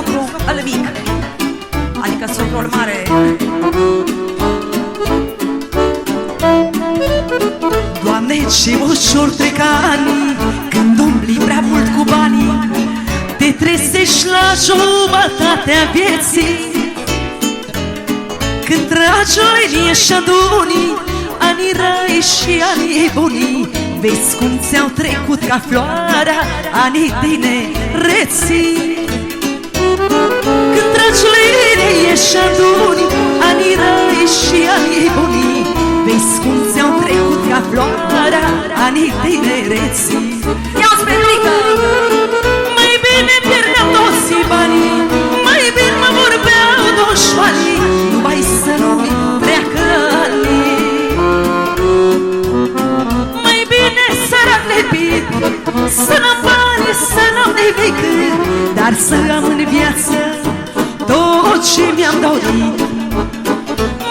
socru al mic, adică socrul mare. Doamne, ce ușor trec ani când umbli prea mult cu banii, te trezești la jumătatea vieții, când tragi o linie și aduni anii răi și anii buni, vezi cum ți-au trecut ca floarea anii tinereții. Când tragi o linie și aduni anii răi și anii buni, vezi cum ți-au trecut ca floarea anii tinereții. Ia-o-ți pe plică! Mai bine pierdeam toți banii, mai bine mă vorbeau dușmanii, numai să nu-mi treacă anii. Mai bine sărac lepit, să n-am bani, să n-am nimic, dar să am în viață tot ce mi-am dorit.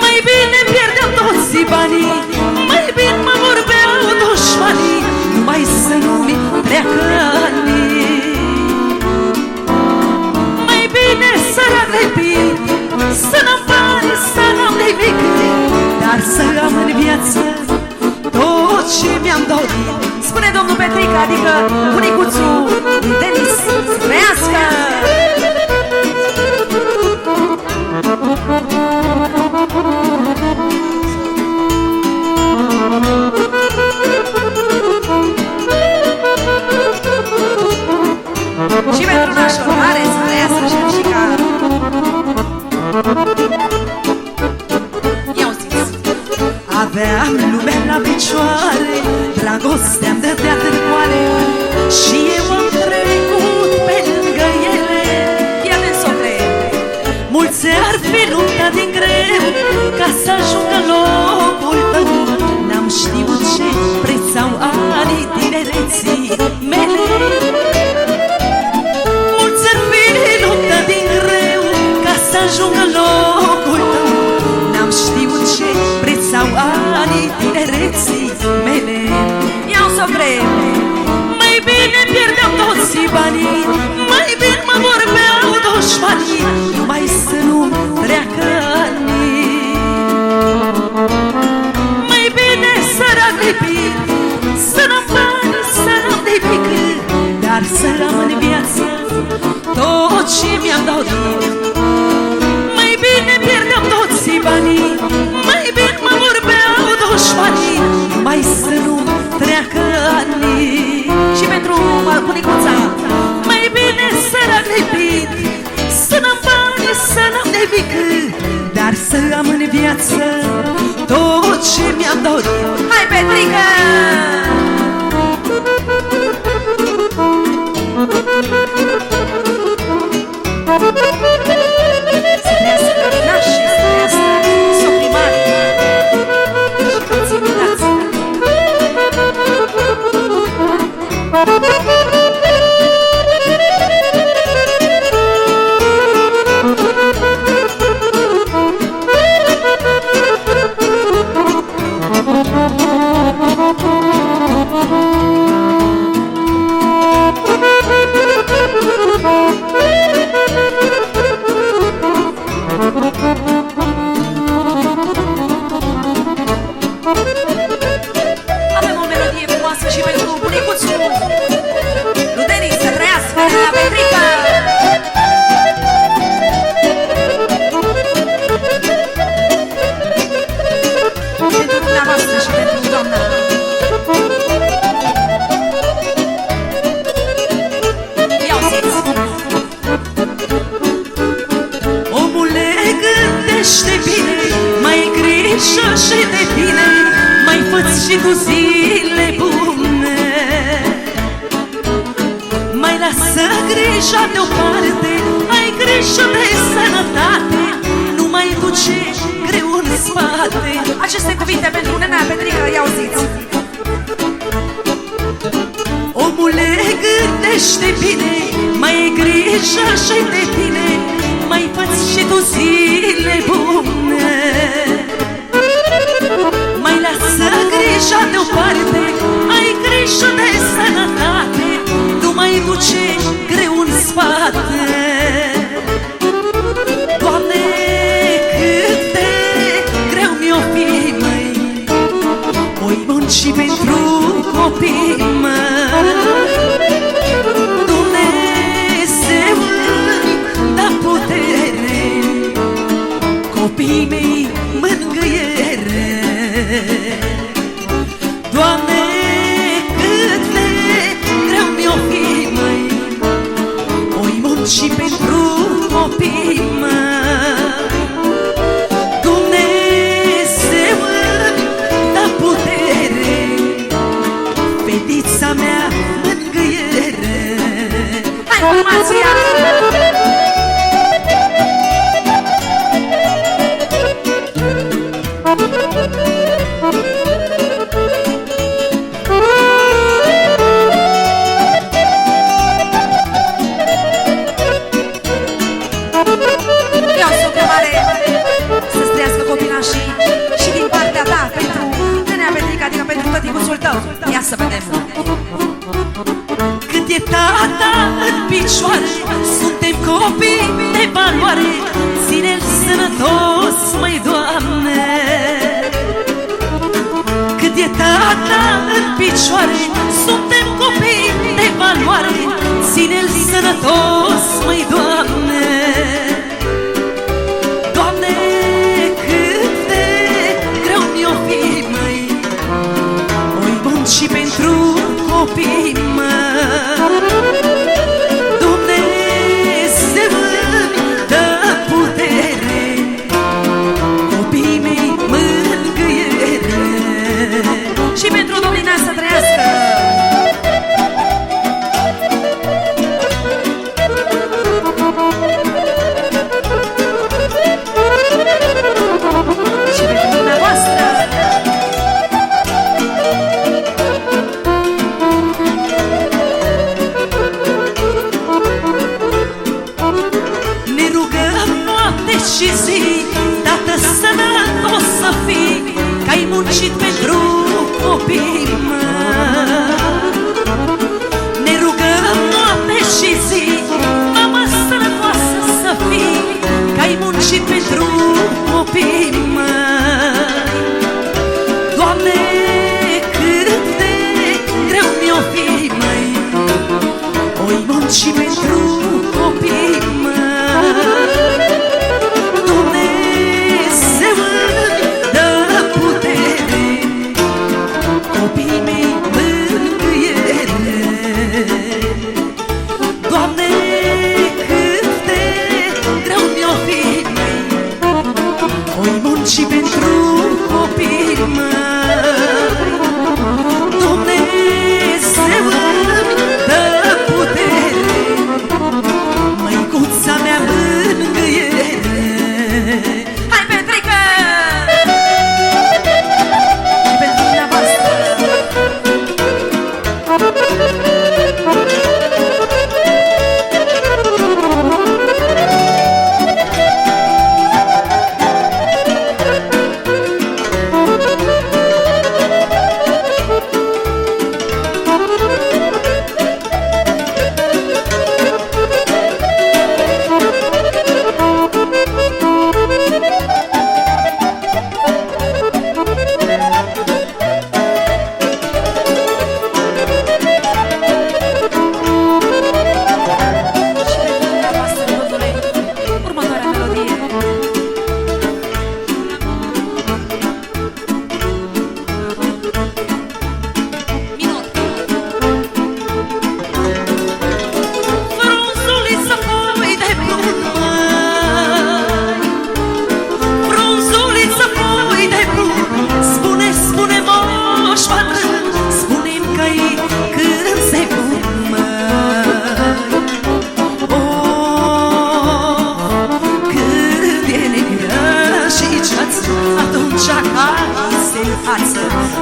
Mai bine pierdeam toți banii, mai bine mă vorbeau dușmanii, numai să nu-mi treacă anii. Mai bine sărac lepit, să n-am bani, să n-am nimic, dar să am în viață tot ce mi-am dorit. Spune domnul Petrică, adică bunicuțul lui Denis, trăiască! Și pentru nașul mare să trăiască Șerșica. Ia-o ziți. Aveam lumea la picioare, dragostea-mi dădea târcoale și eu am trecut pe lângă ele. Ia-te socre! Mulți ar fi luptat din greu ca să ajungă locul tău, n-am știut ce preț au anii tinereții mele. Mulți ar fi luptat din greu ca să ajungă locul tău, n-am știut ce preț au anii tinereții mele. Ia-o socre! Mai bine pierdeam toți banii, mai bine mă vorbeau dușmanii, numai să nu-mi treacă anii. Mai bine sărac lipit, să n-am bani, să n-am nimic, dar să am în viață tot ce mi-am dorit. Mai bine pierdeam toți banii, mai bine mă vorbeau dușmanii, numai să nu-mi treacă anii. Și pentru bunicuța, mai bine sărac lipit, să n-am bani, să n-am nimic, dar să am în viață tot ce mi-am dorit. Hai, Petrică! Să trăiască nașii, să trăiască socrii mari și toți invitați. Avem o melodie frumoasă și pentru bunicuțul lui Denis, să trăiască la Petrică! Pentru dumneavoastră și pentru doamna. Ia-o ziți! Omule, gândește bine, mai grijă și de tine, mai fă-ți și tu zile bune. Mai lasă grija deoparte, ai grijă de sănătate, nu mai duce greu în spate. Aceste cuvinte pentru nena Petrică, i-auziți. Omule, gândește bine, mai ai grijă și de tine, mai fă-ți și tu zile bune. Mai lasă grija deoparte, ai grijă de sănătate, nu mai duce greu în spate. soția. Și din partea ta pentru Nenea Petrica, adică pentru tăticuțul tău. Ia să vedem. Cât e tata în picioare, suntem copii de valoare. Ține-l sănătos, măi Doamne. Cât e tata în picioare, suntem copii de valoare. Ține-l sănătos, măi Doamne. Și pentru copii Dumnezeu îmi dă putere, copiii mei mângâiere. Și pentru Domnina să trăiască. Și pentru dumneavoastră. Și zi, Tată sănătos să fii, că ai muncit pentru copii, Ne rugăm noapte și zi, Mamă sănătoasă să fii, că ai muncit pentru copii, Doamne, cât de greu mi-o fi, măi, oi munci pentru copii, și pentru copii, Dumnezeu îmi dă putere, măicuța mea mângâiere. Hai, Petrică! Și pentru dumneavoastră.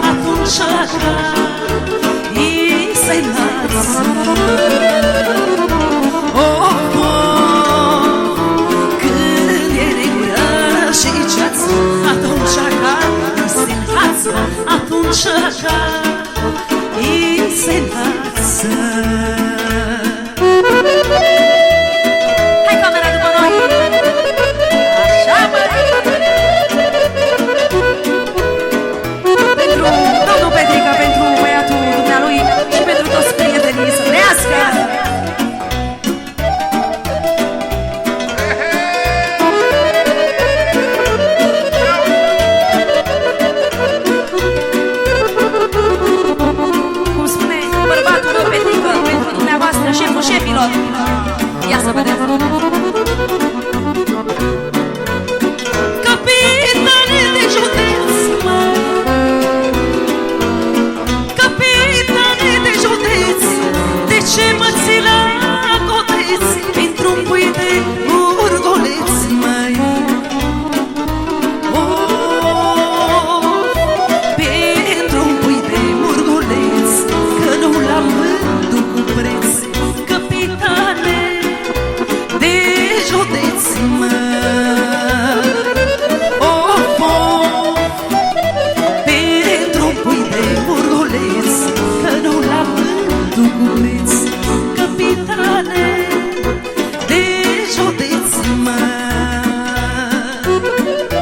Atunci îi se înalță. Când e negră și ceață, atunci îi se înalță. Atunci îi se înalță. Hai camera după noi. Așa, băi. Pentru băiatul dumnealui și pentru toți prietenii să trăiască! Cum spune bărbatul meu, Petrică, pentru dumneavoastră, șeful șefilor. Ia să vedem! Capitane de județ, ce mă ții la coteț? tu cu preț, capitane de județ, mă.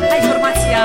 Hai formația!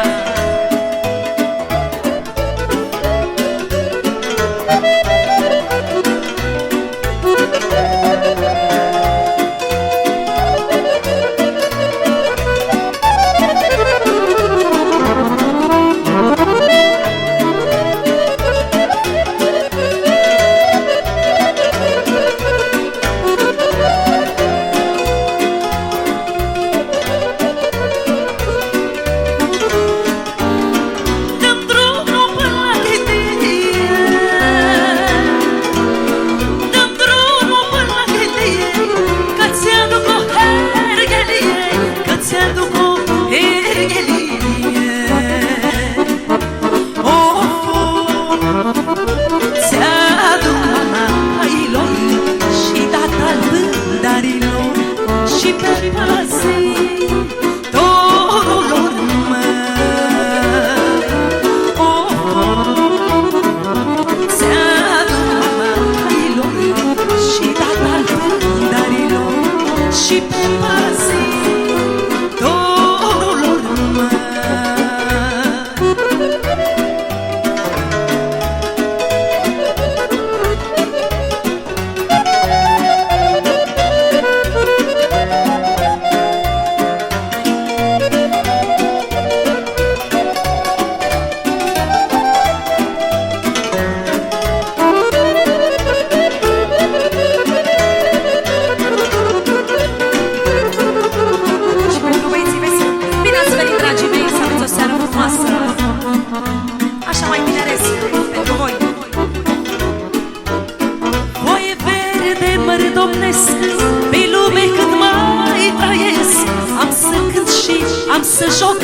Pe lume cât mai trăiesc, am să cânt și am să joc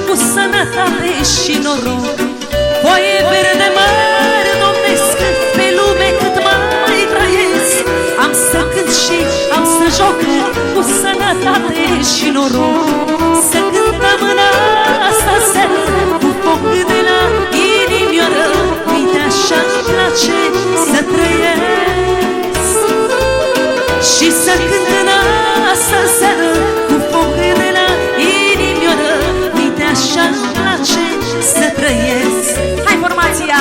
cu sănătate și noroc. Voie verde mare domnesc, pe lume cât mai trăiesc, am să cânt și am să joc cu sănătate și noroc. Să cântăm în asta seară cu foc de la inimioară, uite așa-mi place să trăiesc. Și să cânt în asta seară cu foc de la inimioară, uite așa-mi place să trăiesc. Hai formația!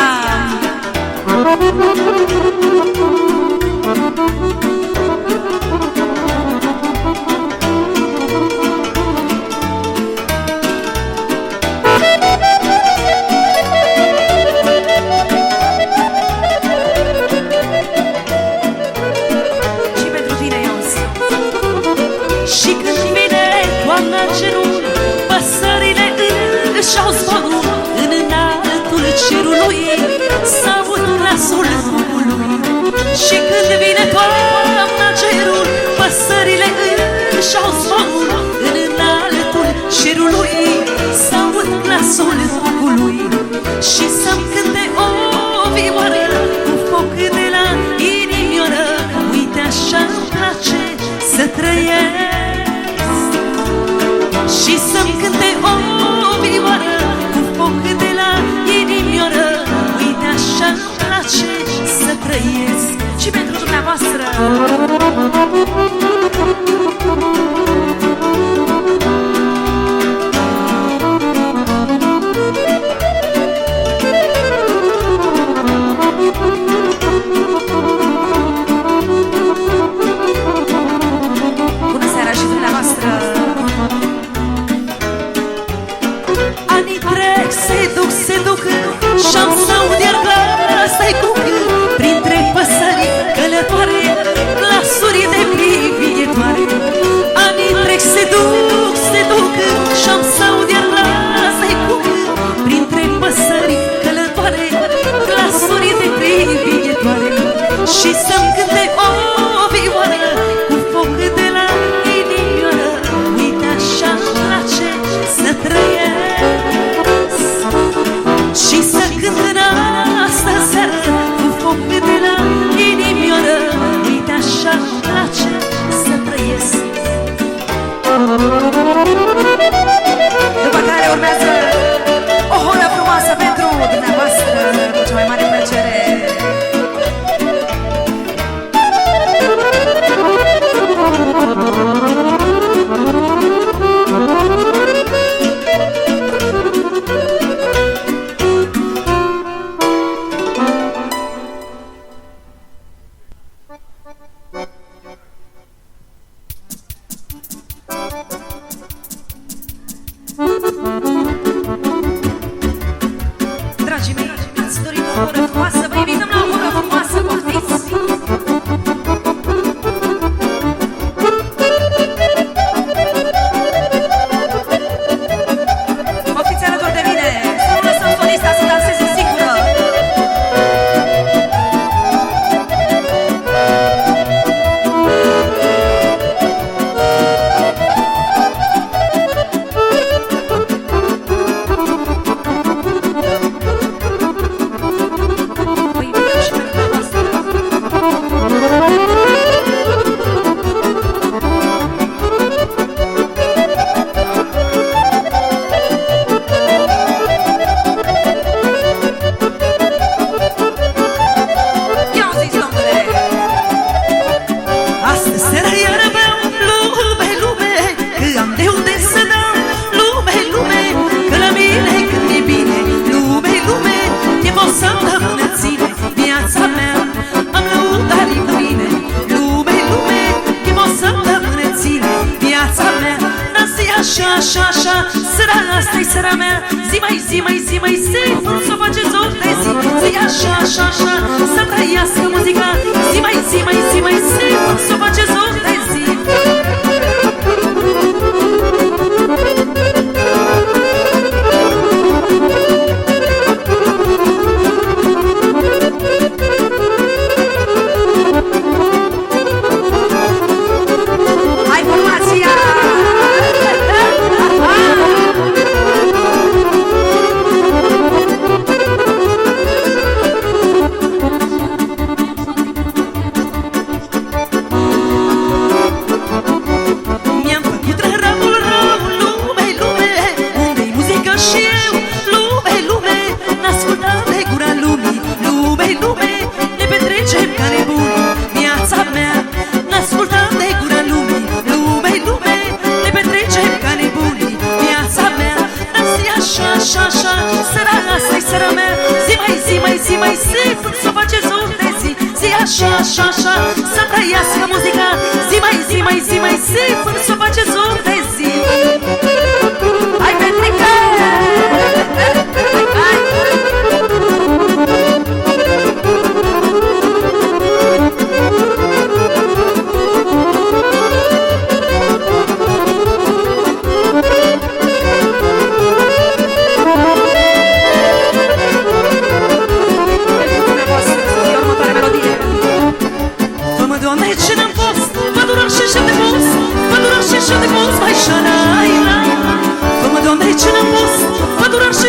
Și-au zborul în înaltul cerului, s-aud glasul cucului. Și când vine toamna cerul, păsările și-au zborul în înaltul cerului, s-aud glasul cucului. Și să-mi cânte o vioară cu foc de la inimioară, uite așa-mi place să trăiesc. Și să-mi cânte o vioară cu foc de la inimioară, uite așa-mi place să trăiesc. Și pentru dumneavoastră bună seara și dumneavoastră. Anii trec, se duc și-am s-aud iar glas-ai cuc printre păsări călătoare, glasuri de privietoare. Anii trec, se duc și-am s-aud iar glas-ai cuc printre păsări călătoare, glasuri de privietoare. Și să-mi cânte o vioară cu foc de la inimioară, uite așa-mi place să trăiesc. Și să cânt în asta seară cu foc de la inimioară, uite așa-mi place să trăiesc. După care urmează o horă frumoasă pentru dumneavoastră, cu cea mai mare plăcere. așa, așa, săra asta-i săra mea. Zi mai, zi mai, zi mai, zi, să o faceți ori de zi. Zi așa, așa, așa, să trăiască muzica. Zi mai, zi mai, zi mai, zi, să o faceți ori de zi. Așa, așa, așa, să trăiască muzica. Zi mai, zi mai, zi mai, zi, până să o faceți ori de zi. Hai, Petrica!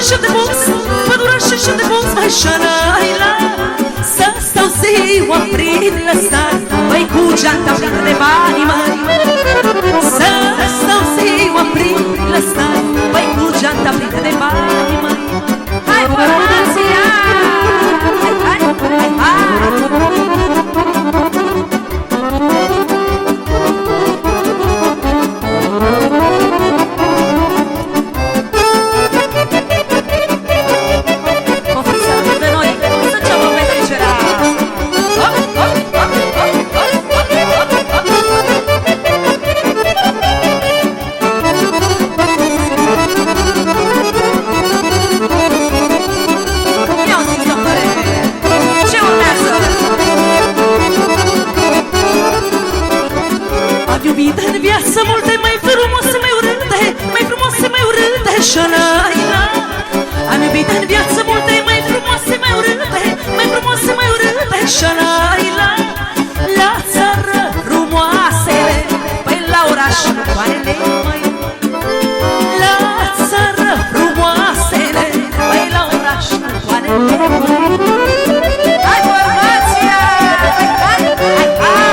Și de bus, pădurașe și de bus, mai șanaila. Să stau ziua prin lăsat, băi cu geanta plină de bani, măi. Să stau ziua prin lăsat, băi cu geanta plină de bani, măi. Hai, formația! Hai, hai, hai, hai! Am iubit în viață multe mai frumoase, mai urâte, mai frumoase, mai urâte. Șanaila, la țară frumoasele, păi la oraș coarele, măi. La țară frumoasele, păi la oraș coarele, măi. Hai, formația! Hai, hai, hai!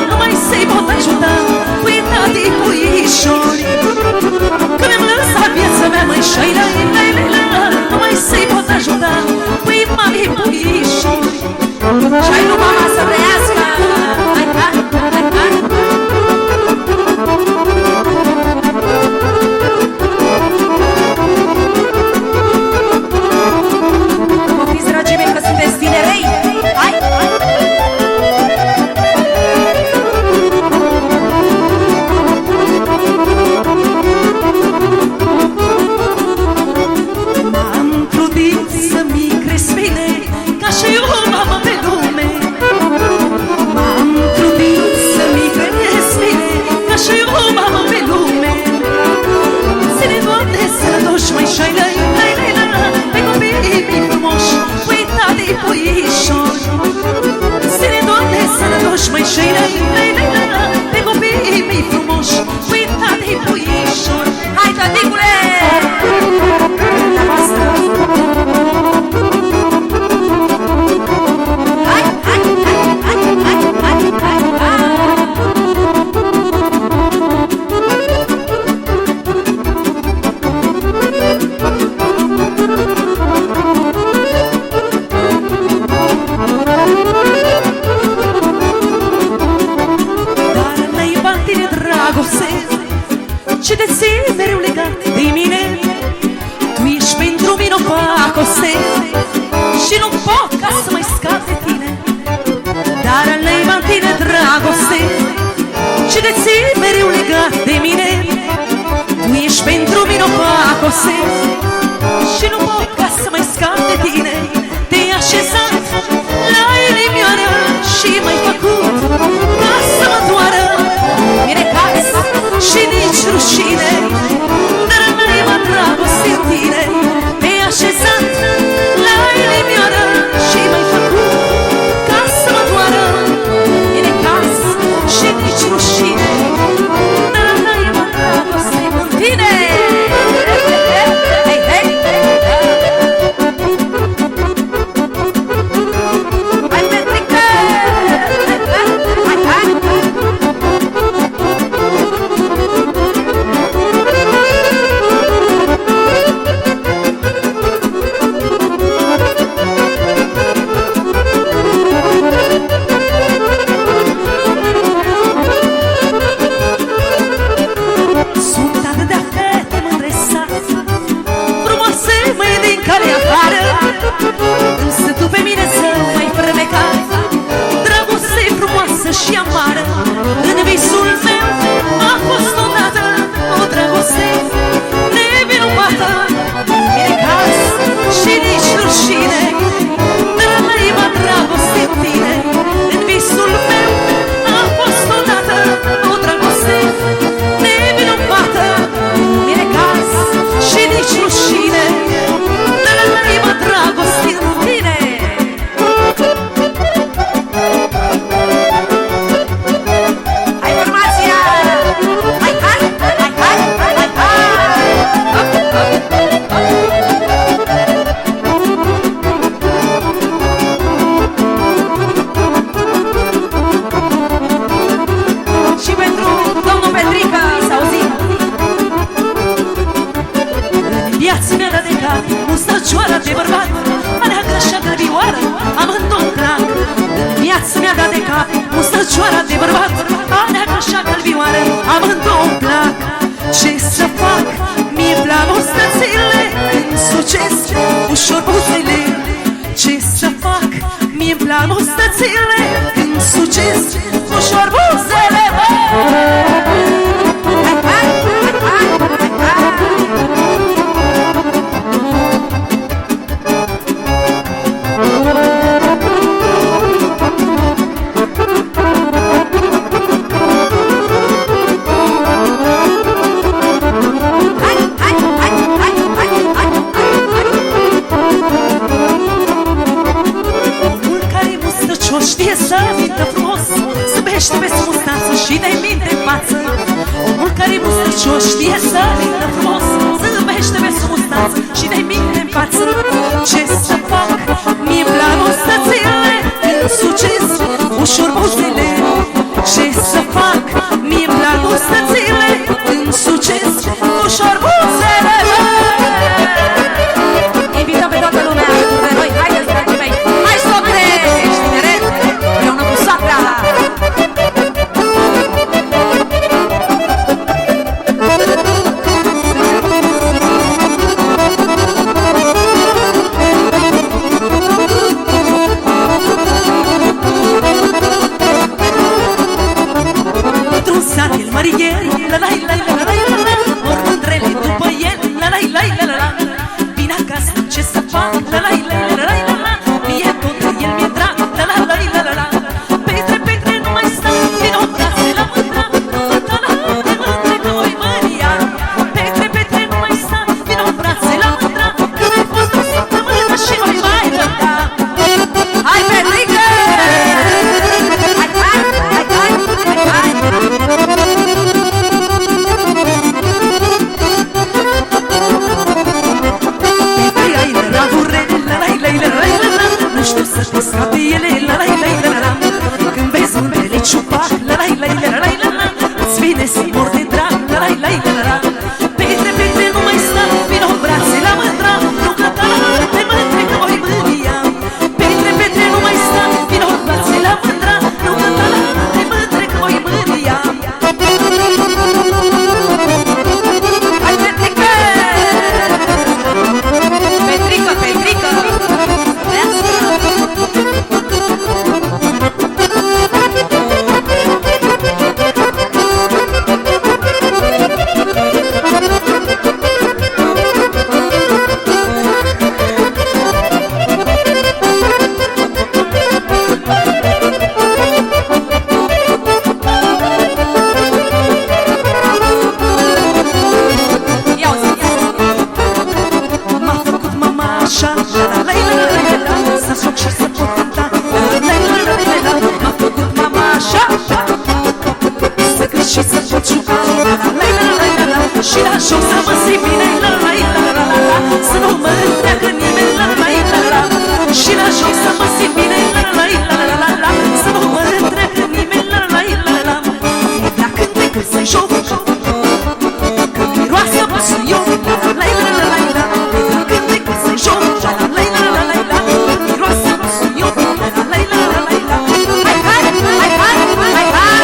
Nu mai să-i pot ajuta, pui tati, puișori. Că mi-am lăsat viața mea, măi, nu mai să-i pot ajuta, pui mami, puișori. Și-ai nu mama să trăiască. Hai, hai, hai, hai. Copiți, dragii mei, că sunteți tinerei. Hai, hai. dragoste și nu pot ca să mai scap de tine. Dar alei-mă în tine, dragoste, și de ții mereu legat de mine. Tu ești pentru mine o pacoste și nu pot ca să mai scap de tine. Te-ai așezat la inimioară și m-ai făcut ca să mă doară. Mi-e necaz și nici rușine, dar alei-mă dragoste în tine. Te-ai așezat la inimioară și m-ai făcut ca să mă doară. Mi-e necaz și nici rușine, dar alei-mă dragoste în tine. Hei, hei! Hai, Petrică! Hai, hai! Sunt atâtea fete mândre sat, frumoase măi din calea afară, însă tu pe mine să m-ai fermecat. Dragoste frumoasă și amară, în visul meu a fost odată o dragoste nevinovată. Mi-e necaz și nici rușine, dar alei-mă dragoste în tine. În visul meu a fost odată o dragoste nevinovată. Mi-e necaz și nici rușine, dar alei-mă dragoste în tine. Hai, formația! Hai, hai, hai, hai, hai, și pentru domnul Petrică să auzim. În viața mea de cap, mustăcioară de bărbat, aleagră și agălbioară, amândouă plac. În viața mea de cap, mustăcioară de bărbat, aleagră și agălbioară, amândouă plac. Ce să fac? Mi-e plac mustățile, când sucesc ușor buzele. Ce să fac? Mi-e plac mustățile, când sucesc ușor buzele. Omul care e mustăcios știe să mintă frumos, zâmbește pe mustață și dai minte în față. Omul care e mustăcios știe să mintă frumos, zâmbește pe mustață și dai minte în față. Ce să fac? Mi-e plac mustățile, când sucesc ușor buzele. Ce să fac? Mi-e plac mustățile, când sucesc ușor buzele. Invităm pe toată lumea alături de noi. Haideți, dragii mei! Hai, socre! Ești tineret? Împreună cu soacra! așa, la la la la la, să joc și să pot cânta, la la la la la, m-a făcut mama așa, să cânt și să pot juca, la la la la la, și la joc să mă simt bine, la la la la la, să nu mă întreagă nimeni, la la la la, și la joc să mă simt bine, la la la la la, să nu mă întreagă nimeni, la la la la, la cântec să joc, când miroasă mă sunt eu, la la la la la la, la cântec să joc, la la la la la la, miroasă mă sunt eu, la la la la la la, hai hai, hai hai, hai hai.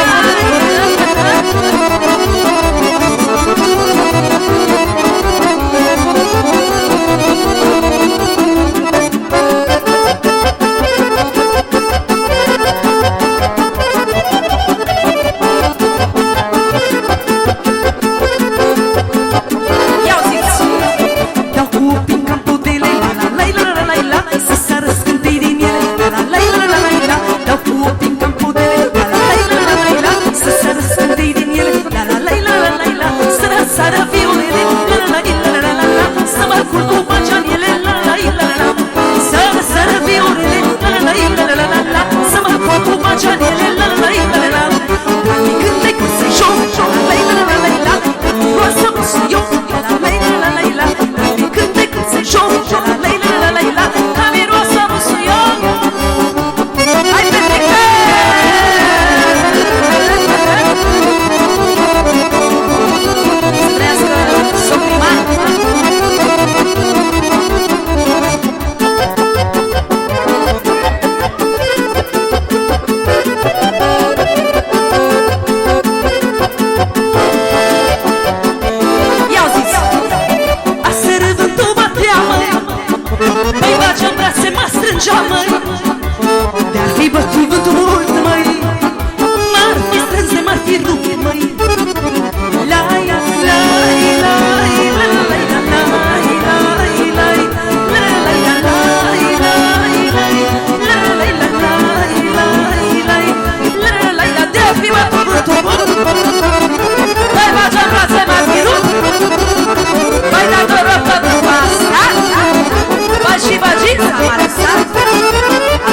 De-ar fi bătut vântul mult, măi, m-ar fi strâns de m-ar fi rupt, măi. Lai, lai, lai, lai, lai, lai, lai, lai, lai, lai, lai, de-ar fi bătut vântul mult, băi, bagi în brațe, m-ar fi rupt, băi, dar tot răbdă de pasă, băi, și băgița m-a lăsat.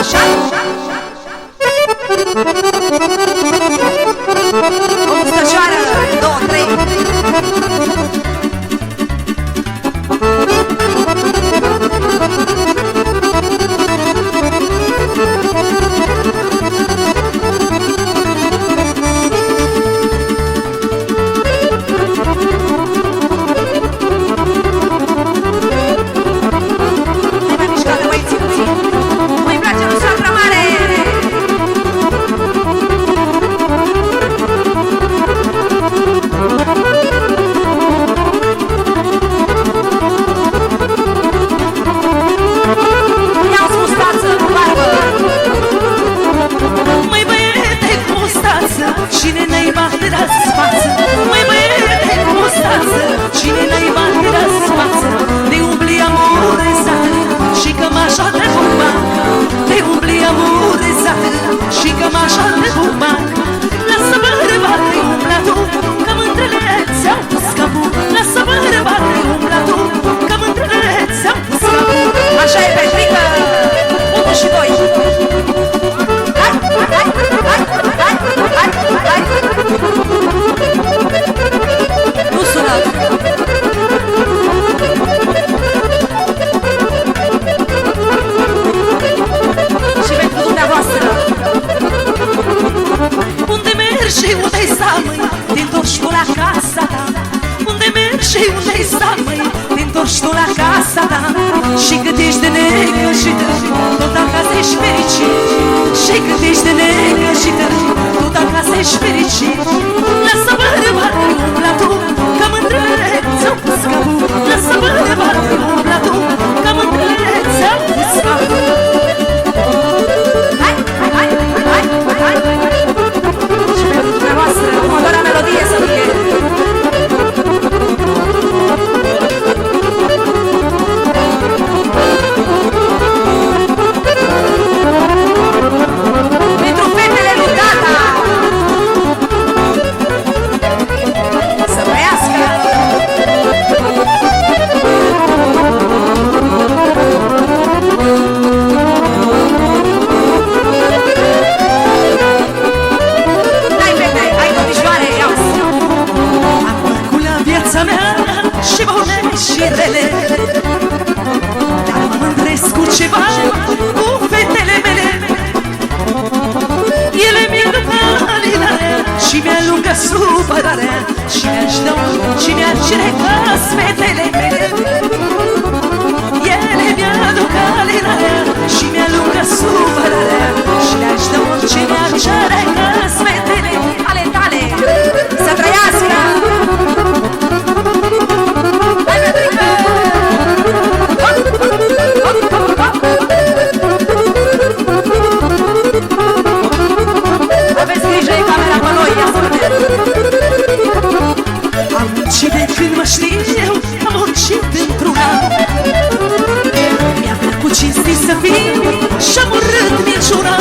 Așa? O mustăcioară, 2-3. Cine n-ai bani dați față, măi băiete cu mustață, cine n-ai bani dați față, de umbli amorezată și cămașa de bumbac, de umbli amorezată și cămașa de bumbac. Lasă bărbatul umblatul, că mândrele ți-au pus capul, lasă bărbatul umblatul, că mândrele ți-au pus capul. Așa e, Petrică, 1 și 2. Hai, hai, hai, hai, hai, hai. Nu sună. Și pentru dumneavoastră. Unde mergi și unde-i sta, măi, te-ntorci tu la casa ta. Unde mergi și unde-i sta, măi, te-ntorci tu la casa ta. Și cât ești de necăjită, tot acasă ești fericit. Și cât ești de necăjită, tot acasă ești fericit. Lasă bărbatul umblatul, că mândrele ți-au pus capul. Lasă bărbatul umblatul, că mândrele ți-au pus capul. Hai, hai, hai, hai, hai, hai. Și pentru dumneavoastră, următoarea melodie să fie. ceva cu fetele mele. Ele mi-aduc alinarea și mi-alungă supărarea și mi-aș dă și mi-ar cere casmetele mele. Ele mi-aduc alinarea și mi-alungă supărarea și mi-aș dă orice mi-ar cere casmetele. Ale tale, să trăiască! Hai, Petrică! Aveți grijă, e camera pe noi, ia să vedem! Am muncit de când mă știu, am muncit într-una. Mi-a plăcut cinstit să fiu și-am urât minciuna.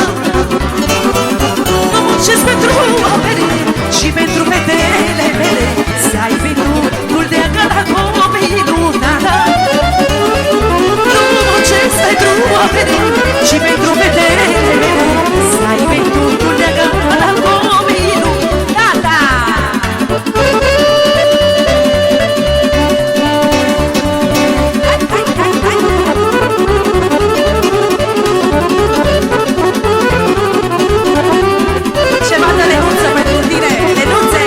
Mă muncesc pentru apere și pentru fetele mele, să ai venul de agada copiii da. Nu muncesc pentru apere și pentru fetele mele, să ai venul de agada copiii da. Ceva de lenuță pentru tine, lenuțe!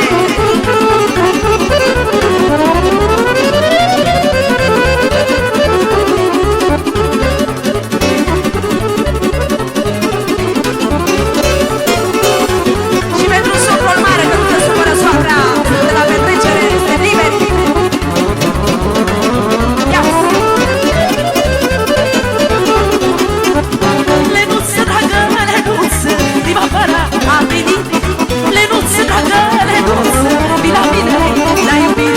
Și pentru socrul mare, că nu te supără soacra, de la petrecere, este liberi! Ia! Lenuță, dragă, lenuță, primăvara a venit. Lenuță, dragă, lenuță, vii la mine, l-ai iubit.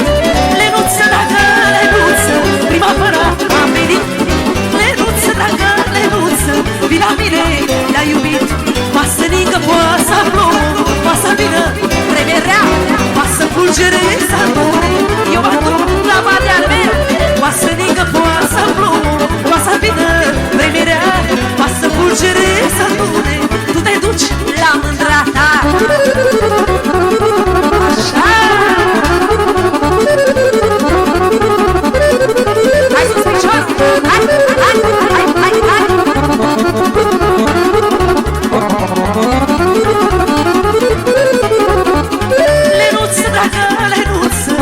Lenuță, dragă, lenuță, primăvara a venit. Lenuță, dragă, lenuță, vii la mine, l-ai iubit. Poate să ningă, poate să plouă, poate să vină vreme rea, poate să fulgere să adune. Eu mă duc la Valea mea. Poate să ningă, poate să plouă, poate să vină vreme rea, poate să fulgere să adune. Tu te duci la mândra ta. Așa. Hai sus piciorul. Hai, hai, hai, hai, hai. Lenuță, dragă, lenuță,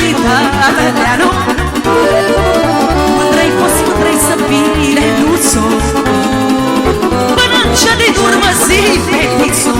italiano. Mândrei poți, mândrei să fii Lenuțo, până în cea din urmă zi, fetițo.